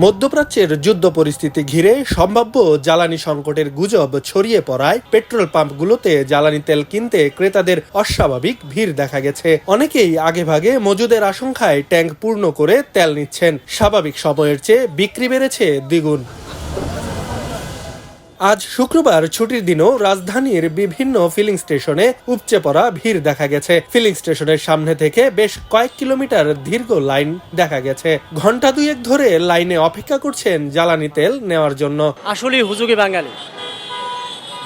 মধ্যপ্রাচ্যের যুদ্ধ পরিস্থিতি ঘিরে সম্ভাব্য জ্বালানি সংকটের গুজব ছড়িয়ে পড়ায় পেট্রোল পাম্পগুলোতে জ্বালানি তেল কিনতে ক্রেতাদের অস্বাভাবিক ভিড় দেখা গেছে। অনেকেই আগেভাগে মজুদের আশঙ্কায় ট্যাঙ্ক পূর্ণ করে তেল নিচ্ছেন। স্বাভাবিক সময়ের চেয়ে বিক্রি বেড়েছে দ্বিগুণ। আজ শুক্রবার ছুটির দিনও রাজধানীর বিভিন্ন ফিলিং স্টেশনে উপচে পড়া ভিড় দেখা গেছে। ফিলিং স্টেশনের সামনে থেকে বেশ কয়েক কিলোমিটার দীর্ঘ লাইন দেখা গেছে। ঘন্টা দুয়েক ধরে লাইনে অপেক্ষা করছেন জ্বালানি তেল নেওয়ার জন্য। আসলে হুজুগে বাঙালি,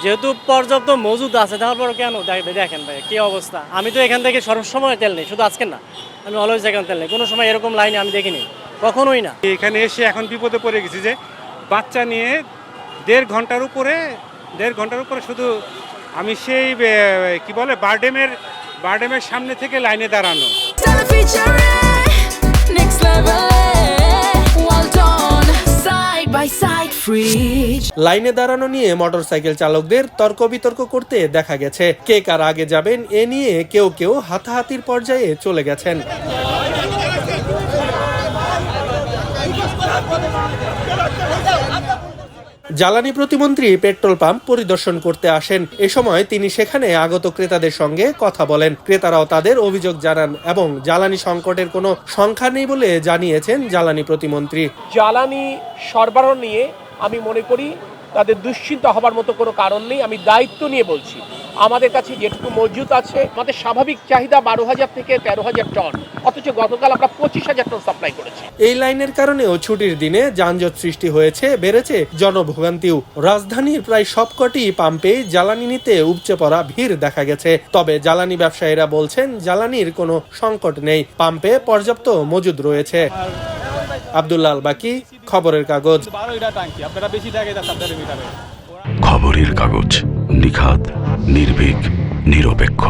যেহেতু পর্যাপ্ত মজুদ আছে, তারপর কেন দেখেন ভাই কি অবস্থা। আমি তো এখান থেকে সবসময় তেল নেই, শুধু আজকে না, আমি অলওয়েজ এখানে তেল নেই। কোনো সময় এরকম লাইনে আমি দেখিনি, কখনোই না। এখানে এসে এখন বিপদে পড়ে গেছি যে বাচ্চা নিয়ে দেড় ঘন্টার উপরে শুধু আমি সেই কি বলে বারডেমের সামনে থেকে লাইনে দাঁড়ানো। লাইনে দাঁড়ানো নিয়ে মোটরসাইকেল চালকদের তর্ক বিতর্ক করতে দেখা গেছে। কে কার আগে যাবেন এ নিয়ে কেউ কেউ হাতাহাতির পর্যায়ে চলে গেছেন। জ্বালানি প্রতিমন্ত্রী পেট্রোল পাম্প পরিদর্শন করতে আসেন। এ সময় তিনি সেখানে আগত ক্রেতাদের সঙ্গে কথা বলেন। ক্রেতারাও তাদের অভিযোগ জানান এবং জ্বালানি সংকটের কোনো সংখ্যা নেই বলে জানিয়েছেন জ্বালানি প্রতিমন্ত্রী। জ্বালানি সরবরাহ নিয়ে আমি মনে করি তাদের দুশ্চিন্তা হবার মতো কোনো কারণ নেই। আমি দায়িত্ব নিয়ে বলছি, আমাদের কাছে যেটুকু মজুদ আছে, আমাদের স্বাভাবিক চাহিদা 12,000 থেকে 13,000 টন, অথচ গতকাল আমরা 25,000 টন সাপ্লাই করেছি। এই লাইনের কারণেও ছুটির দিনে যানজট সৃষ্টি হয়েছে, বেড়েছে জনভোগান্তিও। রাজধানীর প্রায় সবকটি পাম্পে জ্বালানি নিতে উপচে পড়া ভিড় দেখা গেছে। তবে জ্বালানি ব্যবসায়ীরা বলছেন জ্বালানির কোনো সংকট নেই, পাম্পে পর্যাপ্ত মজুদ রয়েছে। আব্দুল্লাহ আল বাকি, খবরের কাগজ। খবরের কাগজ, নিখাত, নির্ভীক, নিরপেক্ষ।